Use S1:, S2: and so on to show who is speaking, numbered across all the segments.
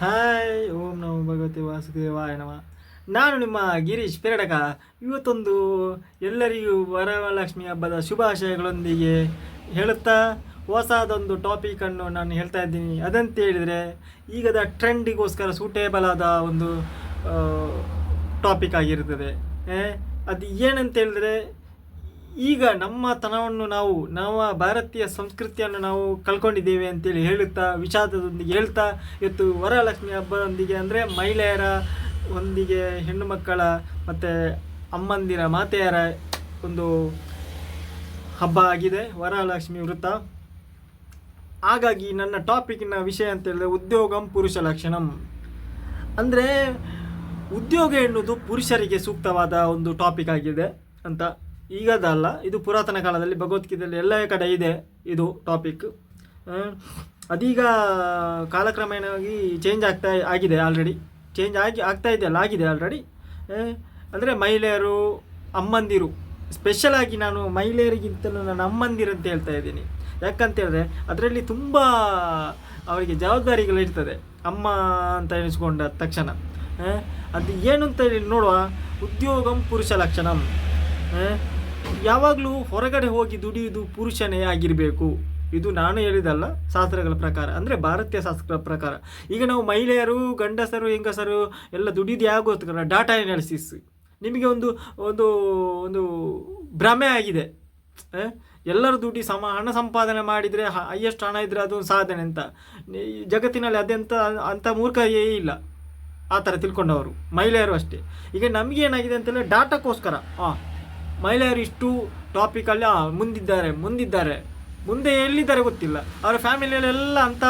S1: Hi ಓಂ ನಮೋ ಭಗವತಿ ವಾಸುದೇವಾಯ ನಮಃ. ನಾನು ನಿಮ್ಮ ಗಿರೀಶ್ ಪೆರಡಕ. ಇವತ್ತೊಂದು ಎಲ್ಲರಿಗೂ ವರಮಹಾಲಕ್ಷ್ಮಿ ಹಬ್ಬದ ಶುಭಾಶಯಗಳೊಂದಿಗೆ ಹೇಳುತ್ತಾ ಹೊಸದೊಂದು ಟಾಪಿಕನ್ನು ನಾನು ಹೇಳ್ತಾ ಇದ್ದೀನಿ. ಅದಂತ ಹೇಳಿದರೆ, ಈಗದ ಟ್ರೆಂಡಿಗೋಸ್ಕರ ಸೂಟೇಬಲ್ ಆದ ಒಂದು ಟಾಪಿಕ್ ಆಗಿರುತ್ತದೆ. ಅದು ಏನಂತ ಹೇಳಿದ್ರೆ, ಈಗ ನಮ್ಮ ತನವನ್ನು ನಾವು ಭಾರತೀಯ ಸಂಸ್ಕೃತಿಯನ್ನು ನಾವು ಕಳ್ಕೊಂಡಿದ್ದೇವೆ ಅಂತೇಳಿ ಹೇಳುತ್ತಾ, ವಿಷಾದದೊಂದಿಗೆ ಹೇಳ್ತಾ, ಇವತ್ತು ವರಲಕ್ಷ್ಮಿ ಹಬ್ಬದೊಂದಿಗೆ ಅಂದರೆ ಮಹಿಳೆಯರ ಒಂದಿಗೆ ಹೆಣ್ಣು ಮಕ್ಕಳ ಮತ್ತು ಅಮ್ಮಂದಿರ ಮಾತೆಯರ ಒಂದು ಹಬ್ಬ ಆಗಿದೆ ವರಲಕ್ಷ್ಮಿ ವೃತ್ತ. ಹಾಗಾಗಿ ನನ್ನ ಟಾಪಿಕ್ನ ವಿಷಯ ಅಂತ ಹೇಳಿದ್ರೆ ಉದ್ಯೋಗಂ ಪುರುಷ ಲಕ್ಷಣಂ. ಅಂದರೆ ಉದ್ಯೋಗ ಎನ್ನುವುದು ಪುರುಷರಿಗೆ ಸೂಕ್ತವಾದ ಒಂದು ಟಾಪಿಕ್ ಆಗಿದೆ ಅಂತ. ಈಗದಲ್ಲ, ಇದು ಪುರಾತನ ಕಾಲದಲ್ಲಿ ಭಗವದ್ಗೀತೆಯಲ್ಲಿ ಎಲ್ಲ ಕಡೆ ಇದೆ ಇದು ಟಾಪಿಕ್. ಅದೀಗ ಕಾಲಕ್ರಮೇಣವಾಗಿ ಚೇಂಜ್ ಆಗಿದೆ ಆಲ್ರೆಡಿ. ಆಗ್ತಾ ಇದೆಯಲ್ಲ, ಆಗಿದೆ ಆಲ್ರೆಡಿ. ಅಂದರೆ ಮಹಿಳೆಯರು, ಅಮ್ಮಂದಿರು, ಸ್ಪೆಷಲಾಗಿ ನಾನು ಮಹಿಳೆಯರಿಗಿಂತಲೂ ನಾನು ಅಮ್ಮಂದಿರು ಅಂತ ಹೇಳ್ತಾ ಇದ್ದೀನಿ. ಯಾಕಂತೇಳಿದ್ರೆ ಅದರಲ್ಲಿ ತುಂಬ ಅವರಿಗೆ ಜವಾಬ್ದಾರಿಗಳಿರ್ತದೆ ಅಮ್ಮ ಅಂತ ಎನಿಸ್ಕೊಂಡ ತಕ್ಷಣ. ಅದು ಏನು ಅಂತ ಹೇಳಿ ನೋಡುವ. ಉದ್ಯೋಗಂ ಪುರುಷ ಲಕ್ಷಣಂ. ಯಾವಾಗಲೂ ಹೊರಗಡೆ ಹೋಗಿ ದುಡಿಯುವುದು ಪುರುಷನೇ ಆಗಿರಬೇಕು. ಇದು ನಾನು ಹೇಳಿದಲ್ಲ, ಶಾಸ್ತ್ರಗಳ ಪ್ರಕಾರ, ಅಂದರೆ ಭಾರತೀಯ ಶಾಸ್ತ್ರಗಳ ಪ್ರಕಾರ. ಈಗ ನಾವು ಮಹಿಳೆಯರು, ಗಂಡಸರು, ಹೆಂಗಸರು ಎಲ್ಲ ದುಡಿದು ಯಾಗೋಸ್ಕರ ಡಾಟಾ ಅನಾಲಿಸಿಸ್. ನಿಮಗೆ ಒಂದು ಒಂದು ಒಂದು ಭ್ರಮೆ ಆಗಿದೆ. ಎಲ್ಲರೂ ದುಡ್ಡು ಹಣ ಸಂಪಾದನೆ ಮಾಡಿದರೆ ಹೈಯೆಸ್ಟ್ ಹಣ ಇದ್ದರೆ ಅದೊಂದು ಸಾಧನೆ ಅಂತ. ಜಗತ್ತಿನಲ್ಲಿ ಅಂಥ ಮೂರ್ಖಯೇ ಇಲ್ಲ ಆ ಥರ ತಿಳ್ಕೊಂಡವರು, ಮಹಿಳೆಯರು ಅಷ್ಟೇ. ಈಗ ನಮಗೇನಾಗಿದೆ ಅಂತಂದರೆ ಡಾಟಾಕ್ಕೋಸ್ಕರ ಮಹಿಳೆಯರು ಇಷ್ಟು ಟಾಪಿಕಲ್ಲಿ ಮುಂದಿದ್ದಾರೆ ಮುಂದೆ ಎಲ್ಲಿದ್ದಾರೆ ಗೊತ್ತಿಲ್ಲ. ಅವರ ಫ್ಯಾಮಿಲಿಯಲ್ಲೆಲ್ಲ ಅಂತ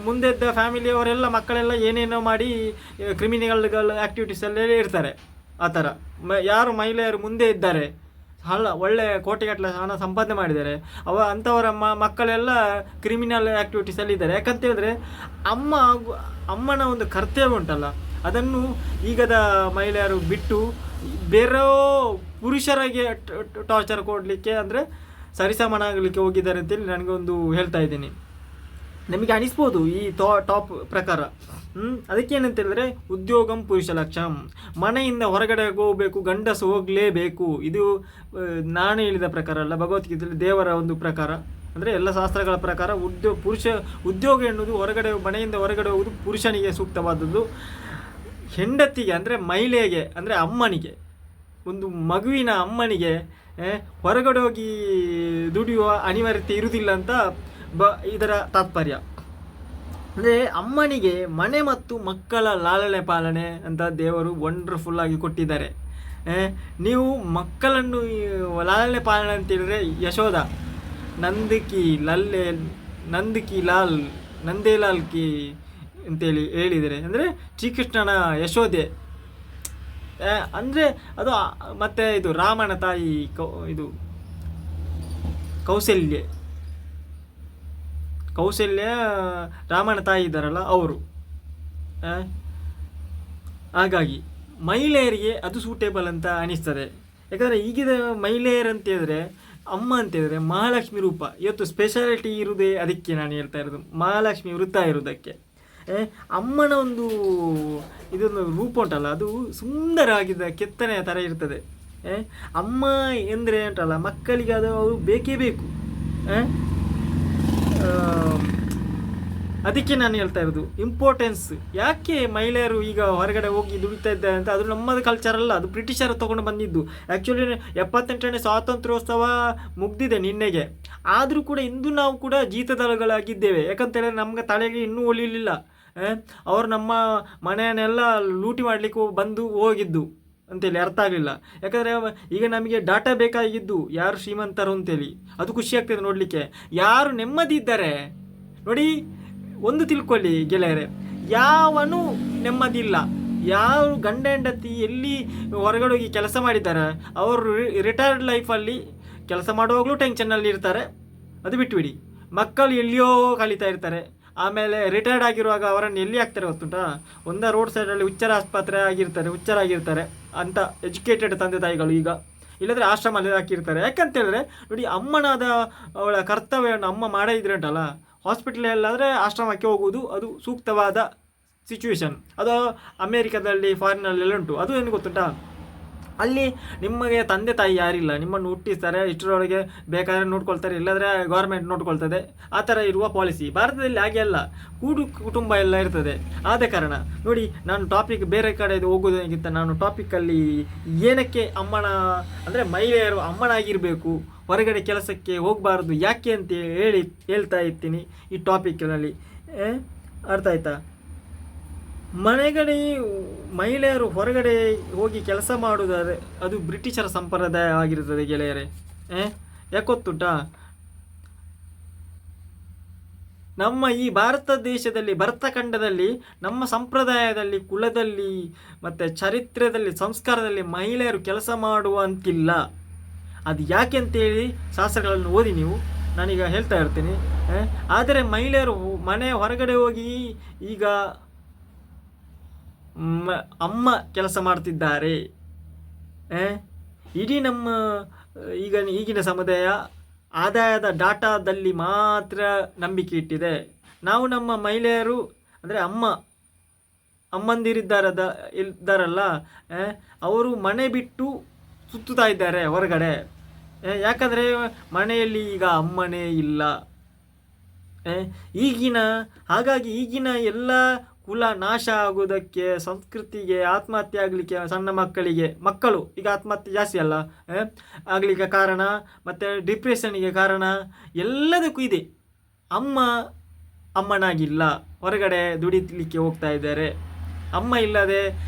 S1: ಮುಂದೆ ಇದ್ದ ಫ್ಯಾಮಿಲಿಯವರೆಲ್ಲ ಮಕ್ಕಳೆಲ್ಲ ಏನೇನೋ ಮಾಡಿ ಕ್ರಿಮಿನಲ್ ಆ್ಯಕ್ಟಿವಿಟೀಸಲ್ಲೇ ಇರ್ತಾರೆ. ಆ ಥರ ಯಾರು ಮಹಿಳೆಯರು ಮುಂದೆ ಇದ್ದಾರೆ, ಒಳ್ಳೆ ಕೋಟಿಗಟ್ಟಲೆ ಹಣ ಸಂಪಾದನೆ ಮಾಡಿದ್ದಾರೆ, ಅಂಥವರ ಮಕ್ಕಳೆಲ್ಲ ಕ್ರಿಮಿನಲ್ ಆ್ಯಕ್ಟಿವಿಟೀಸಲ್ಲಿ ಇದ್ದಾರೆ. ಯಾಕಂತೇಳಿದ್ರೆ ಅಮ್ಮನ ಒಂದು ಕರ್ತವ್ಯ ಉಂಟಲ್ಲ, ಅದನ್ನು ಈಗದ ಮಹಿಳೆಯರು ಬಿಟ್ಟು ಬೇರೆ ಪುರುಷರಿಗೆ ಟಾರ್ಚರ್ ಕೊಡಲಿಕ್ಕೆ, ಅಂದರೆ ಸರಿಸಮಾನ ಆಗಲಿಕ್ಕೆ ಹೋಗಿದ್ದಾರೆ ಅಂತೇಳಿ ನನಗೊಂದು ಹೇಳ್ತಾ ಇದ್ದೀನಿ. ನಮಗೆ ಅನಿಸ್ಬೋದು ಈ ಟಾಪ್ ಪ್ರಕಾರ. ಅದಕ್ಕೇನಂತ ಹೇಳಿದ್ರೆ ಉದ್ಯೋಗಂ ಪುರುಷ ಲಕ್ಷಣಂ. ಮನೆಯಿಂದ ಹೊರಗಡೆ ಹೋಗಬೇಕು, ಗಂಡಸು ಹೋಗಲೇಬೇಕು. ಇದು ನಾನು ಹೇಳಿದ ಪ್ರಕಾರ ಅಲ್ಲ, ಭಗವದ್ಗೀತೆಯಲ್ಲಿ ದೇವರ ಒಂದು ಪ್ರಕಾರ, ಅಂದರೆ ಎಲ್ಲ ಶಾಸ್ತ್ರಗಳ ಪ್ರಕಾರ ಉದ್ಯೋಗ ಎನ್ನುವುದು ಮನೆಯಿಂದ ಹೊರಗಡೆ ಹೋಗುವುದು ಪುರುಷನಿಗೆ ಸೂಕ್ತವಾದದ್ದು. ಹೆಂಡತಿಗೆ, ಅಂದರೆ ಮಹಿಳೆಗೆ, ಅಂದರೆ ಅಮ್ಮನಿಗೆ, ಒಂದು ಮಗುವಿನ ಅಮ್ಮನಿಗೆ ಹೊರಗಡೆ ಹೋಗಿ ದುಡಿಯುವ ಅನಿವಾರ್ಯತೆ ಇರುವುದಿಲ್ಲ ಅಂತ ಇದರ ತಾತ್ಪರ್ಯ. ಅಂದರೆ ಅಮ್ಮನಿಗೆ ಮನೆ ಮತ್ತು ಮಕ್ಕಳ ಲಾಲನೆ ಪಾಲನೆ ಅಂತ ದೇವರು ವಂಡರ್ಫುಲ್ಲಾಗಿ ಕೊಟ್ಟಿದ್ದಾರೆ. ನೀವು ಮಕ್ಕಳನ್ನು ಲಾಲನೆ ಪಾಲನೆ ಅಂತ ಹೇಳಿದ್ರೆ ಯಶೋಧ ನಂದೇಲಾಲ್ ಕಿ ಅಂತೇಳಿ ಹೇಳಿದರೆ, ಅಂದರೆ ಶ್ರೀಕೃಷ್ಣನ ಯಶೋಧೆ. ಅಂದರೆ ಅದು ಮತ್ತು ಇದು ರಾಮನ ತಾಯಿ ಇದು ಕೌಸಲ್ಯ ರಾಮನ ತಾಯಿ ಇದ್ದಾರಲ್ಲ ಅವರು. ಹಾಗಾಗಿ ಮಹಿಳೆಯರಿಗೆ ಅದು ಸೂಟೇಬಲ್ ಅಂತ ಅನಿಸ್ತದೆ. ಯಾಕಂದರೆ ಈಗಿನ ಮಹಿಳೆಯರಂತ ಹೇಳಿದ್ರೆ, ಅಮ್ಮ ಅಂತ ಹೇಳಿದ್ರೆ ಮಹಾಲಕ್ಷ್ಮಿ ರೂಪ. ಇವತ್ತು ಸ್ಪೆಷಾಲಿಟಿ ಇರುವುದೇ ಅದಕ್ಕೆ ನಾನು ಹೇಳ್ತಾ ಇರೋದು, ಮಹಾಲಕ್ಷ್ಮಿ ವೃತ್ತ ಇರೋದಕ್ಕೆ. ಅಮ್ಮನ ಇದೊಂದು ರೂಪ ಉಂಟಲ್ಲ, ಅದು ಸುಂದರವಾಗಿದ್ದ ಕೆತ್ತನೆಯ ಥರ ಇರ್ತದೆ. ಅಮ್ಮ ಎಂದರೆ ಉಂಟಲ್ಲ, ಮಕ್ಕಳಿಗೆ ಅದು ಬೇಕೇ ಬೇಕು. ಅದಕ್ಕೆ ನಾನು ಹೇಳ್ತಾ ಇರೋದು ಇಂಪಾರ್ಟೆನ್ಸ್. ಯಾಕೆ ಮಹಿಳೆಯರು ಈಗ ಹೊರಗಡೆ ಹೋಗಿ ದುಡಿತಾ ಇದ್ದಾರೆ ಅಂತ, ಅದು ನಮ್ಮದು ಕಲ್ಚರ್ ಅಲ್ಲ, ಅದು ಬ್ರಿಟಿಷರು ತೊಗೊಂಡು ಬಂದಿದ್ದು. ಆ್ಯಕ್ಚುಲಿ 78ನೇ ಸ್ವಾತಂತ್ರ್ಯೋತ್ಸವ ಮುಗ್ದಿದೆ ನಿನ್ನೆಗೆ. ಆದರೂ ಕೂಡ ಇಂದು ನಾವು ಕೂಡ ಜೀತದಳಗಳಾಗಿದ್ದೇವೆ. ಯಾಕಂತೇಳಿದ್ರೆ ನಮ್ಗೆ ತಲೆಗೆ ಇನ್ನೂ ಒಲಿಲಿಲ್ಲ. ಅವರು ನಮ್ಮ ಮನೆಯನ್ನೆಲ್ಲ ಲೂಟಿ ಮಾಡಲಿಕ್ಕೆ ಬಂದು ಹೋಗಿದ್ದು ಅಂತೇಳಿ ಅರ್ಥ ಆಗಲಿಲ್ಲ. ಯಾಕಂದರೆ ಈಗ ನಮಗೆ ಡಾಟಾ ಬೇಕಾಗಿದ್ದು ಯಾರು ಶ್ರೀಮಂತರು ಅಂತೇಳಿ. ಅದು ಖುಷಿ ಆಗ್ತದೆ ನೋಡಲಿಕ್ಕೆ. ಯಾರು ನೆಮ್ಮದಿ ಇದ್ದಾರೆ ನೋಡಿ, ಒಂದು ತಿಳ್ಕೊಳ್ಳಿ ಗೆಳೆಯರೆ, ಯಾವನು ನೆಮ್ಮದಿ ಇಲ್ಲ. ಯಾರು ಗಂಡ ಹೆಂಡತಿ ಎಲ್ಲಿ ಹೊರಗಡೆ ಹೋಗಿ ಕೆಲಸ ಮಾಡಿದ್ದಾರೆ, ಅವರು ರಿಟೈರ್ಡ್ ಲೈಫಲ್ಲಿ ಕೆಲಸ ಮಾಡುವಾಗಲೂ ಟೆನ್ಷನ್ನಲ್ಲಿ ಇರ್ತಾರೆ, ಅದು ಬಿಟ್ಟುಬಿಡಿ. ಮಕ್ಕಳು ಎಲ್ಲಿಯೋ ಕಲಿತಾ ಇರ್ತಾರೆ. ಆಮೇಲೆ ರಿಟೈರ್ಡ್ ಆಗಿರುವಾಗ ಅವರನ್ನು ಎಲ್ಲಿ ಹಾಕ್ತಾರೆ ಗೊತ್ತುಂಟಾ? ರೋಡ್ ಸೈಡಲ್ಲಿ ಹುಚ್ಚರಾಗಿರ್ತಾರೆ ಅಂತ ಎಜುಕೇಟೆಡ್ ತಂದೆ ತಾಯಿಗಳು ಈಗ. ಇಲ್ಲದ್ರೆ ಆಶ್ರಮಲ್ಲಿ ಹಾಕಿರ್ತಾರೆ. ಯಾಕಂತೇಳಿದ್ರೆ ನೋಡಿ, ಅಮ್ಮನಾದ ಅವಳ ಕರ್ತವ್ಯವನ್ನು ಅಮ್ಮ ಮಾಡೇ ಇದ್ರೆ ಉಂಟಲ್ಲ, ಹಾಸ್ಪಿಟಲ್ ಎಲ್ಲಾದರೆ ಆಶ್ರಮಕ್ಕೆ ಹೋಗುವುದು ಅದು ಸೂಕ್ತವಾದ ಸಿಚುವೇಶನ್. ಅದು ಅಮೇರಿಕಾದಲ್ಲಿ ಫಾರಿನಲ್ಲೆಲ್ಲ ಉಂಟು. ಅದು ಏನು ಗೊತ್ತುಂಟಾ, ಅಲ್ಲಿ ನಿಮಗೆ ತಂದೆ ತಾಯಿ ಯಾರಿಲ್ಲ, ನಿಮ್ಮನ್ನು ಹುಟ್ಟಿಸ್ತಾರೆ, ಇಷ್ಟರೊಳಗೆ ಬೇಕಾದ್ರೆ ನೋಡ್ಕೊಳ್ತಾರೆ, ಇಲ್ಲದ್ರೆ ಗೌರ್ಮೆಂಟ್ ನೋಡ್ಕೊಳ್ತದೆ, ಆ ಥರ ಇರುವ ಪಾಲಿಸಿ. ಭಾರತದಲ್ಲಿ ಹಾಗೆ ಅಲ್ಲ, ಕುಟುಂಬ ಎಲ್ಲ ಇರ್ತದೆ. ಆದ ಕಾರಣ ನೋಡಿ, ನಾನು ಟಾಪಿಕ್ ಬೇರೆ ಕಡೆ ಹೋಗೋದಕ್ಕಿಂತ ನಾನು ಟಾಪಿಕಲ್ಲಿ ಏನಕ್ಕೆ ಅಮ್ಮನ ಅಂದರೆ ಮಹಿಳೆಯರು ಅಮ್ಮನಾಗಿರಬೇಕು, ಹೊರಗಡೆ ಕೆಲಸಕ್ಕೆ ಹೋಗಬಾರ್ದು ಯಾಕೆ ಅಂತ ಹೇಳ್ತಾ ಇರ್ತೀನಿ ಈ ಟಾಪಿಕ್ನಲ್ಲಿ. ಅರ್ಥ ಆಯ್ತಾ? ಮನೆಗಡೆ ಮಹಿಳೆಯರು ಹೊರಗಡೆ ಹೋಗಿ ಕೆಲಸ ಮಾಡುವುದಾದರೆ ಅದು ಬ್ರಿಟಿಷರ ಸಂಪ್ರದಾಯ ಆಗಿರುತ್ತದೆ ಗೆಳೆಯರೇ. ಯಾಕೊತ್ತುಂಟಾ, ನಮ್ಮ ಈ ಭಾರತ ದೇಶದಲ್ಲಿ, ಭಾರತ ಖಂಡದಲ್ಲಿ, ನಮ್ಮ ಸಂಪ್ರದಾಯದಲ್ಲಿ, ಕುಲದಲ್ಲಿ ಮತ್ತು ಚರಿತ್ರೆಯಲ್ಲಿ, ಸಂಸ್ಕಾರದಲ್ಲಿ ಮಹಿಳೆಯರು ಕೆಲಸ ಮಾಡುವಂತಿಲ್ಲ. ಅದು ಯಾಕೆ ಅಂತೇಳಿ ಶಾಸ್ತ್ರಗಳನ್ನು ಓದಿ ನೀವು, ನಾನೀಗ ಹೇಳ್ತಾ ಇರ್ತೀನಿ. ಆದರೆ ಮಹಿಳೆಯರು ಮನೆ ಹೊರಗಡೆ ಹೋಗಿ ಈಗ ಅಮ್ಮ ಕೆಲಸ ಮಾಡ್ತಿದ್ದಾರೆ. ಇಡೀ ನಮ್ಮ ಈಗಿನ ಸಮುದಾಯ ಆದಾಯದ ಡಾಟಾದಲ್ಲಿ ಮಾತ್ರ ನಂಬಿಕೆ ಇಟ್ಟಿದೆ. ನಾವು ನಮ್ಮ ಮಹಿಳೆಯರು ಅಂದರೆ ಇದ್ದಾರಲ್ಲ, ಅವರು ಮನೆ ಬಿಟ್ಟು ಸುತ್ತುತ್ತಾ ಇದ್ದಾರೆ ಹೊರಗಡೆ. ಯಾಕಂದರೆ ಮನೆಯಲ್ಲಿ ಈಗ ಅಮ್ಮನೇ ಇಲ್ಲ. ಹಾಗಾಗಿ ಈಗಿನ ಎಲ್ಲ ಕುಲ ನಾಶ ಆಗೋದಕ್ಕೆ, ಸಂಸ್ಕೃತಿಗೆ, ಆತ್ಮಹತ್ಯೆ ಆಗಲಿಕ್ಕೆ, ಸಣ್ಣ ಮಕ್ಕಳು ಈಗ ಆತ್ಮಹತ್ಯೆ ಜಾಸ್ತಿ ಅಲ್ಲ ಆಗಲಿಕ್ಕೆ ಕಾರಣ, ಮತ್ತು ಡಿಪ್ರೆಷನ್ಗೆ ಕಾರಣ ಎಲ್ಲದಕ್ಕೂ ಇದೆ. ಅಮ್ಮನಾಗಿಲ್ಲ, ಹೊರಗಡೆ ದುಡಿಲಿಕ್ಕೆ ಹೋಗ್ತಾ ಇದ್ದಾರೆ, ಅಮ್ಮ ಇಲ್ಲದೆ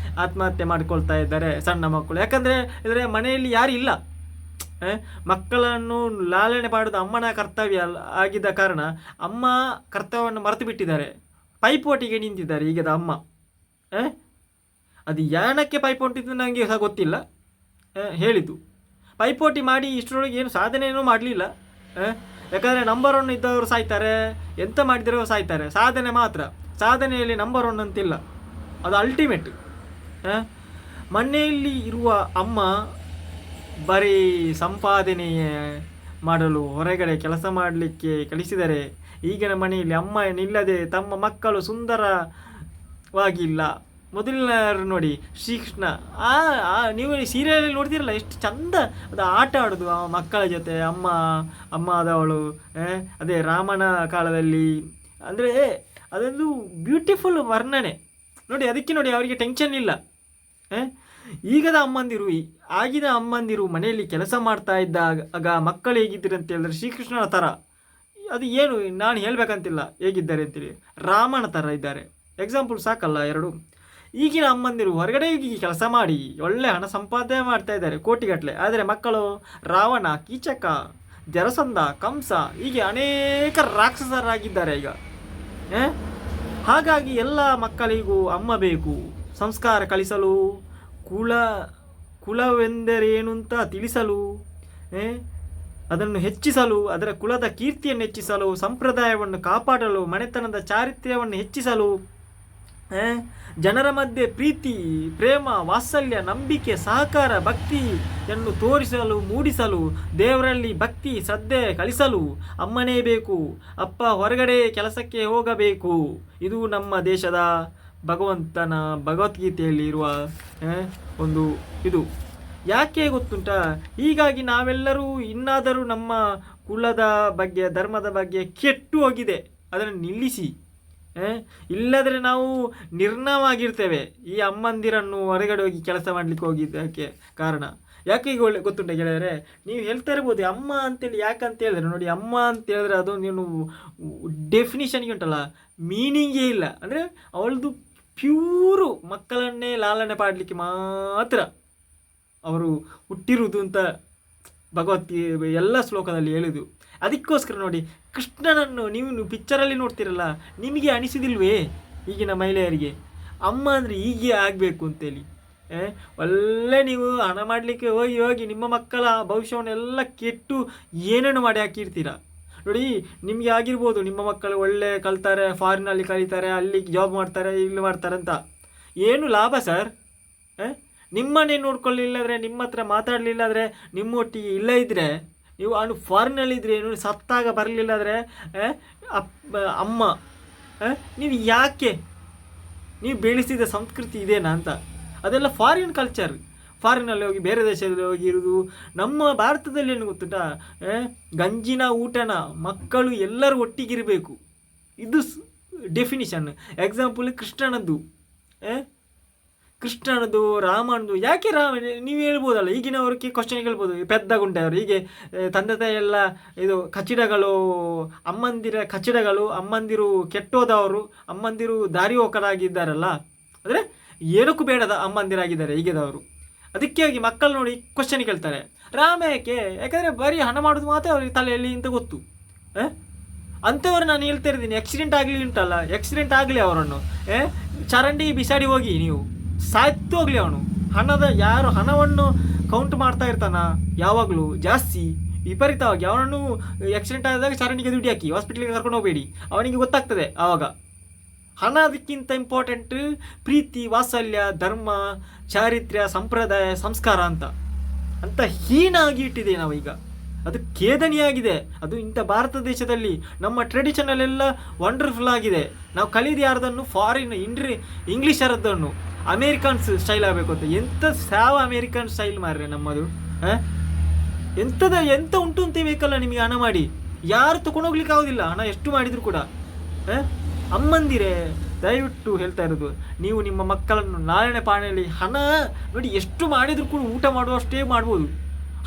S1: ಆತ್ಮಹತ್ಯೆ ಮಾಡಿಕೊಳ್ತಾ ಇದ್ದಾರೆ ಸಣ್ಣ ಮಕ್ಕಳು. ಯಾಕಂದರೆ ಇದರ ಮನೆಯಲ್ಲಿ ಯಾರು ಇಲ್ಲ. ಮಕ್ಕಳನ್ನು ಲಾಲನೆ ಮಾಡೋದು ಅಮ್ಮನ ಕರ್ತವ್ಯ ಆಗಿದ್ದ ಕಾರಣ ಅಮ್ಮ ಕರ್ತವ್ಯವನ್ನು ಮರೆತು ಬಿಟ್ಟಿದ್ದಾರೆ, ಪೈಪೋಟಿಗೆ ನಿಂತಿದ್ದಾರೆ ಈಗದ ಅಮ್ಮ. ಅದು ಏನಕ್ಕೆ ಪೈಪೋಟಿ ನನಗೆ ಸಹ ಗೊತ್ತಿಲ್ಲ. ಹೇಳಿದ್ದು ಪೈಪೋಟಿ ಮಾಡಿ ಇಷ್ಟರೊಳಗೆ ಏನು ಸಾಧನೆಯೂ ಮಾಡಲಿಲ್ಲ. ಯಾಕಂದರೆ ನಂಬರ್ 1 ಇದ್ದವರು ಸಾಯ್ತಾರೆ, ಎಂತ ಮಾಡಿದರೂ ಸಾಯ್ತಾರೆ. ಸಾಧನೆ ಮಾತ್ರ, ಸಾಧನೆಯಲ್ಲಿ ನಂಬರ್ 1 ಅಂತಿಲ್ಲ, ಅದು ಅಲ್ಟಿಮೇಟ್. ಮನೆಯಲ್ಲಿ ಇರುವ ಅಮ್ಮ ಬರೀ ಸಂಪಾದನೆ ಮಾಡಲು ಹೊರಗಡೆ ಕೆಲಸ ಮಾಡಲಿಕ್ಕೆ ಕಳಿಸಿದರೆ, ಈಗಿನ ಮನೆಯಲ್ಲಿ ಅಮ್ಮ ನಿಲ್ಲದೆ ತಮ್ಮ ಮಕ್ಕಳು ಸುಂದರವಾಗಿಲ್ಲ. ಮೊದಲಿನವರು ನೋಡಿ, ಶ್ರೀಕೃಷ್ಣ ನೀವು ಸೀರಿಯಲಲ್ಲಿ ನೋಡ್ತಿರಲ್ಲ, ಎಷ್ಟು ಚಂದ ಅದು ಆಟ ಆಡೋದು ಆ ಮಕ್ಕಳ ಜೊತೆ. ಅಮ್ಮ ಆದವಳು ಅದೇ ರಾಮನ ಕಾಲದಲ್ಲಿ, ಅಂದರೆ ಅದೊಂದು ಬ್ಯೂಟಿಫುಲ್ ವರ್ಣನೆ ನೋಡಿ. ಅದಕ್ಕೆ ನೋಡಿ ಅವರಿಗೆ ಟೆನ್ಷನ್ ಇಲ್ಲ. ಆಗಿನ ಅಮ್ಮಂದಿರು ಮನೆಯಲ್ಲಿ ಕೆಲಸ ಮಾಡ್ತಾ ಇದ್ದಾಗ ಮಕ್ಕಳು ಹೇಗಿದ್ದೀರಿ ಅಂತ ಹೇಳಿದ್ರೆ ಶ್ರೀಕೃಷ್ಣನ ಥರ, ಅದು ಏನು ನಾನು ಹೇಳಬೇಕಂತಿಲ್ಲ ಹೇಗಿದ್ದಾರೆ ಅಂತೇಳಿ, ರಾಮನ ಥರ ಇದ್ದಾರೆ. ಎಕ್ಸಾಂಪಲ್ ಸಾಕಲ್ಲ ಎರಡು. ಈಗಿನ ಅಮ್ಮಂದಿರು ಹೊರಗಡೆ ಹೋಗಿ ಕೆಲಸ ಮಾಡಿ ಒಳ್ಳೆ ಹಣ ಸಂಪಾದನೆ ಮಾಡ್ತಾ ಇದ್ದಾರೆ ಕೋಟಿಗಟ್ಟಲೆ. ಆದರೆ ಮಕ್ಕಳು ರಾವಣ, ಕೀಚಕ, ಜರಸಂಧ, ಕಂಸ ಹೀಗೆ ಅನೇಕ ರಾಕ್ಷಸರಾಗಿದ್ದಾರೆ ಈಗ. ಹಾಗಾಗಿ ಎಲ್ಲ ಮಕ್ಕಳಿಗೂ ಅಮ್ಮ ಬೇಕು, ಸಂಸ್ಕಾರ ಕಲಿಸಲು, ಕುಲವೆಂದರೇನು ಅಂತ ತಿಳಿಸಲು, ಅದನ್ನು ಹೆಚ್ಚಿಸಲು, ಅದರ ಕುಲದ ಕೀರ್ತಿಯನ್ನು ಹೆಚ್ಚಿಸಲು, ಸಂಪ್ರದಾಯವನ್ನು ಕಾಪಾಡಲು, ಮನೆತನದ ಚಾರಿತ್ರ್ಯವನ್ನು ಹೆಚ್ಚಿಸಲು, ಜನರ ಮಧ್ಯೆ ಪ್ರೀತಿ, ಪ್ರೇಮ, ವಾತ್ಸಲ್ಯ, ನಂಬಿಕೆ, ಸಹಕಾರ, ಭಕ್ತಿಯನ್ನು ತೋರಿಸಲು, ಮೂಡಿಸಲು, ದೇವರಲ್ಲಿ ಭಕ್ತಿ ಶ್ರದ್ಧೆ ಕಲಿಸಲು ಅಮ್ಮನೇ ಬೇಕು. ಅಪ್ಪ ಹೊರಗಡೆ ಕೆಲಸಕ್ಕೆ ಹೋಗಬೇಕು. ಇದು ನಮ್ಮ ದೇಶದ ಭಗವಂತನ ಭಗವದ್ಗೀತೆಯಲ್ಲಿ ಇರುವ ಒಂದು ಇದು. ಯಾಕೆ ಗೊತ್ತುಂಟಾ? ಹೀಗಾಗಿ ನಾವೆಲ್ಲರೂ ಇನ್ನಾದರೂ ನಮ್ಮ ಕುಲದ ಬಗ್ಗೆ, ಧರ್ಮದ ಬಗ್ಗೆ ಕೆಟ್ಟು ಹೋಗಿದೆ, ಅದನ್ನು ನಿಲ್ಲಿಸಿ. ಇಲ್ಲದ್ರೆ ನಾವು ನಿರ್ಣವಾಗಿರ್ತೇವೆ ಈ ಅಮ್ಮಂದಿರನ್ನು ಹೊರಗಡೆ ಹೋಗಿ ಕೆಲಸ ಮಾಡಲಿಕ್ಕೆ ಹೋಗಿದ್ದಕ್ಕೆ ಕಾರಣ. ಯಾಕೆ ಈಗ ಗೊತ್ತುಂಟ ಗೆಳೆಯರೆ, ನೀವು ಹೇಳ್ತಾ ಇರ್ಬೋದು ಅಮ್ಮ ಅಂತೇಳಿ. ಯಾಕಂತ ಹೇಳಿದ್ರೆ ನೋಡಿ, ಅಮ್ಮ ಅಂತ ಹೇಳಿದ್ರೆ ಅದು ನೀನು ಡೆಫಿನಿಷನ್ಗೆ ಉಂಟಲ್ಲ, ಮೀನಿಂಗೇ ಇಲ್ಲ. ಅಂದರೆ ಅವಳದು ಪ್ಯೂರು ಮಕ್ಕಳನ್ನೇ ಲಾಲನೆ ಮಾಡಲಿಕ್ಕೆ ಮಾತ್ರ ಅವರು ಹುಟ್ಟಿರುವುದು ಅಂತ ಭಗವದ್ಗೀತೆ ಎಲ್ಲ ಶ್ಲೋಕದಲ್ಲಿ ಹೇಳಿದು. ಅದಕ್ಕೋಸ್ಕರ ನೋಡಿ, ಕೃಷ್ಣನನ್ನು ನೀವು ಪಿಕ್ಚರಲ್ಲಿ ನೋಡ್ತಿರಲ್ಲ, ನಿಮಗೆ ಅನಿಸಿದಿಲ್ವೇ ಈಗಿನ ಮಹಿಳೆಯರಿಗೆ ಅಮ್ಮ ಅಂದರೆ ಹೀಗೆ ಆಗಬೇಕು ಅಂತೇಳಿ? ಒಳ್ಳೆ ನೀವು ಹಣ ಮಾಡಲಿಕ್ಕೆ ಹೋಗಿ ನಿಮ್ಮ ಮಕ್ಕಳ ಭವಿಷ್ಯವನ್ನೆಲ್ಲ ಕೆಟ್ಟು ಏನೇನು ಮಾಡಿ ಹಾಕಿರ್ತೀರ ನೋಡಿ. ನಿಮಗೆ ಆಗಿರ್ಬೋದು ನಿಮ್ಮ ಮಕ್ಕಳು ಒಳ್ಳೆ ಕಲ್ತಾರೆ, ಫಾರಿನಲ್ಲಿ ಕಲಿತಾರೆ, ಅಲ್ಲಿ ಜಾಬ್ ಮಾಡ್ತಾರೆ, ಇಲ್ಲಿ ಮಾಡ್ತಾರೆ ಅಂತ. ಏನು ಲಾಭ ಸರ್? ನಿಮ್ಮನ್ನೇ ನೋಡ್ಕೊಳ್ಳಿಲ್ಲದ್ರೆ, ನಿಮ್ಮ ಹತ್ರ ಮಾತಾಡಲಿಲ್ಲಾದರೆ, ನಿಮ್ಮೊಟ್ಟಿಗೆ ಇಲ್ಲ ಇದ್ದರೆ, ನೀವು ಫಾರಿನಲ್ಲಿದ್ದರೆ, ಏನು ಸತ್ತಾಗ ಬರಲಿಲ್ಲಾದರೆ ಅಮ್ಮ ನೀವು ಯಾಕೆ ನೀವು ಬೆಳೆಸಿದ ಸಂಸ್ಕೃತಿ ಇದೇನಾ ಅಂತ. ಅದೆಲ್ಲ ಫಾರಿನ್ ಕಲ್ಚರ್. ಫಾರಿನಲ್ಲಿ ಹೋಗಿ ಬೇರೆ ದೇಶದಲ್ಲಿ ಹೋಗಿ ಇರೋದು. ನಮ್ಮ ಭಾರತದಲ್ಲಿ ಏನು ಗೊತ್ತುಂಟಾ, ಗಂಜಿನ ಊಟನ ಮಕ್ಕಳು ಎಲ್ಲರೂ ಒಟ್ಟಿಗಿರಬೇಕು. ಇದು ಡೆಫಿನಿಷನ್. ಎಕ್ಸಾಂಪಲ್ ಕೃಷ್ಣನದು ರಾಮನದು. ಯಾಕೆ ನೀವು ಹೇಳ್ಬೋದಲ್ಲ, ಈಗಿನವ್ರಿಗೆ ಕ್ವಶನ್ ಕೇಳ್ಬೋದು, ಪೆದ್ದಗುಂಟೆಯವರು ಹೀಗೆ ತಂದೆ ತಾಯಿ ಎಲ್ಲ ಇದು ಕಚಡಗಳು, ಅಮ್ಮಂದಿರು ಕೆಟ್ಟೋದವರು, ಅಮ್ಮಂದಿರು ದಾರಿ ಹೋಕರಾಗಿದ್ದಾರಲ್ಲ, ಅಂದರೆ ಏನಕ್ಕೂ ಬೇಡದ ಅಮ್ಮಂದಿರಾಗಿದ್ದಾರೆ ಈಗಿದವರು. ಅದಕ್ಕೆ ಆಗಿ ಮಕ್ಕಳು ನೋಡಿ ಕ್ವಶನ್ ಕೇಳ್ತಾರೆ, ರಾಮ ಯಾಕೆ? ಯಾಕಂದರೆ ಬರೀ ಹಣ ಮಾಡೋದು ಮಾತ್ರ ಅವ್ರಿಗೆ ತಲೆಯಲ್ಲಿ ಅಂತ ಗೊತ್ತು. ಅಂಥವ್ರು ನಾನು ಹೇಳ್ತಾ ಇದ್ದೀನಿ, ಆಕ್ಸಿಡೆಂಟ್ ಆಗಲಿ ಅವರನ್ನು ಚರಂಡಿ ಬಿಸಾಡಿ ಹೋಗಿ, ನೀವು ಸಾಯ್ತು ಹೋಗಲಿ ಅವನು. ಯಾರು ಹಣವನ್ನು ಕೌಂಟ್ ಮಾಡ್ತಾ ಇರ್ತಾನ ಯಾವಾಗಲೂ ಜಾಸ್ತಿ ವಿಪರೀತವಾಗಿ, ಅವನನ್ನು ಆಕ್ಸಿಡೆಂಟ್ ಆದಾಗ ಚರಂಡಿಗೆ ದುಡ್ಡು ಹಾಕಿ ಹಾಸ್ಪಿಟ್ಲಿಗೆ ಕರ್ಕೊಂಡು ಹೋಗಬೇಡಿ, ಅವನಿಗೆ ಗೊತ್ತಾಗ್ತದೆ ಆವಾಗ. ಹಣ ಅದಕ್ಕಿಂತ ಇಂಪಾರ್ಟೆಂಟ್ ಪ್ರೀತಿ, ವಾತ್ಸಲ್ಯ, ಧರ್ಮ, ಚಾರಿತ್ರ್ಯ, ಸಂಪ್ರದಾಯ, ಸಂಸ್ಕಾರ ಅಂತ ಹೀನಾಗಿ ಇಟ್ಟಿದೆ ನಾವೀಗ. ಅದು ಖೇದನಿಯಾಗಿದೆ. ಅದು ಇಂಥ ಭಾರತ ದೇಶದಲ್ಲಿ ನಮ್ಮ ಟ್ರೆಡಿಷನಲ್ಲೆಲ್ಲ ವಂಡರ್ಫುಲ್ ಆಗಿದೆ. ನಾವು ಕಲಿದು ಯಾರ್ದನ್ನು ಫಾರಿನ್ ಇಂಗ್ಲೀಷರದ್ದನ್ನು ಅಮೇರಿಕನ್ಸ್ ಸ್ಟೈಲ್ ಆಗಬೇಕು ಅಂತ. ಎಂಥ ಸಾವ ಅಮೇರಿಕನ್ ಸ್ಟೈಲ್ ಮಾರ್ರೆ ನಮ್ಮದು. ಎಂತ ಉಂಟು ಅಂತ ಬೇಕಲ್ಲ ನಿಮಗೆ ಹಣ ಮಾಡಿ. ಯಾರು ತಗೊಂಡೋಗ್ಲಿಕ್ಕೆ ಆಗೋದಿಲ್ಲ ಹಣ ಎಷ್ಟು ಮಾಡಿದ್ರು ಕೂಡ. ಅಮ್ಮಂದಿರೇ, ದಯವಿಟ್ಟು ಹೇಳ್ತಾ ಇರೋದು, ನೀವು ನಿಮ್ಮ ಮಕ್ಕಳನ್ನು ನಾಳೆನೆ ಪಾಣೆಯಲ್ಲಿ ಹಣ ನೋಡಿ ಎಷ್ಟು ಮಾಡಿದ್ರು ಕೂಡ ಊಟ ಮಾಡುವಷ್ಟೇ ಮಾಡ್ಬೋದು.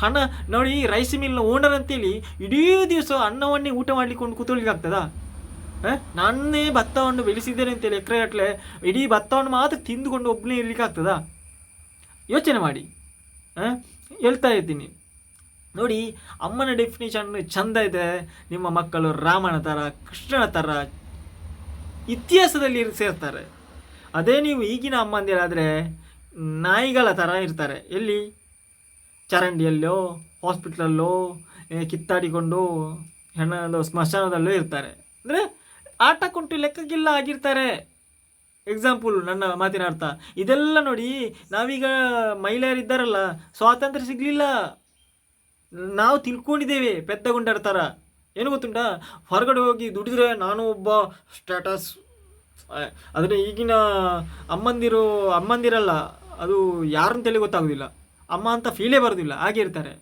S1: ಹಣ ನೋಡಿ, ರೈಸ್ ಮಿಲ್ನ ಓನರ್ ಅಂತೇಳಿ ಇಡೀ ದಿವಸ ಅನ್ನವನ್ನೇ ಊಟ ಮಾಡ್ಲಿಕ್ಕೆ ಕೂತ್ಕೊಳ್ಲಿಕ್ಕೆ ಆಗ್ತದಾ? ನಾನೇ ಭತ್ತವನ್ನು ಬೆಳೆಸಿದ್ದೇನೆ ಅಂತೇಳಿ ಎಕರೆಗಟ್ಟಲೆ ಇಡೀ ಭತ್ತವನ್ನು ಮಾತ್ರ ತಿಂದುಕೊಂಡು ಒಬ್ಬನೇ ಇರಲಿಕ್ಕೆ ಆಗ್ತದಾ? ಯೋಚನೆ ಮಾಡಿ. ಹೇಳ್ತಾ ಇದ್ದೀನಿ ನೋಡಿ, ಅಮ್ಮನ ಡೆಫಿನೇಷನ್ ಚಂದ ಇದೆ. ನಿಮ್ಮ ಮಕ್ಕಳು ರಾಮನ ಥರ, ಕೃಷ್ಣನ ಥರ ಇತಿಹಾಸದಲ್ಲಿ ಸೇರ್ತಾರೆ. ಅದೇ ನೀವು ಈಗಿನ ಅಮ್ಮಂದಿರಾದರೆ ನಾಯಿಗಳ ಥರ ಇರ್ತಾರೆ. ಎಲ್ಲಿ? ಚರಂಡಿಯಲ್ಲೋ, ಹಾಸ್ಪಿಟ್ಲಲ್ಲೋ ಕಿತ್ತಾಡಿಕೊಂಡು ಹೆಣ್ಣದ ಸ್ಮಶಾನದಲ್ಲೂ ಇರ್ತಾರೆ. ಅಂದರೆ ಆಟಕ್ಕುಂಟು ಲೆಕ್ಕಕ್ಕಿಲ್ಲ ಆಗಿರ್ತಾರೆ. ಎಕ್ಸಾಂಪಲ್ ನನ್ನ ಮಾತಿನ ಅರ್ಥ ಇದೆಲ್ಲ ನೋಡಿ. ನಾವೀಗ ಮಹಿಳೆಯರಿದ್ದಾರಲ್ಲ, ಸ್ವಾತಂತ್ರ್ಯ ಸಿಗಲಿಲ್ಲ, ನಾವು ತಿಳ್ಕೊಂಡಿದ್ದೇವೆ ಪೆದ್ದಗುಂಡರ ಥರ. ಏನು ಗೊತ್ತುಂಟಾ, ಹೊರಗಡೆ ಹೋಗಿ ದುಡಿದ್ರೆ ನಾನು ಒಬ್ಬ ಸ್ಟೇಟಸ್. ಆದರೆ ಈಗಿನ ಅಮ್ಮಂದಿರಲ್ಲ, ಅದು ಯಾರಂತೇಳಿ ಗೊತ್ತಾಗೋದಿಲ್ಲ, ಅಮ್ಮ ಅಂತ ಫೀಲೇ ಬರೋದಿಲ್ಲ, ಹಾಗೆ ಇರ್ತಾರೆ.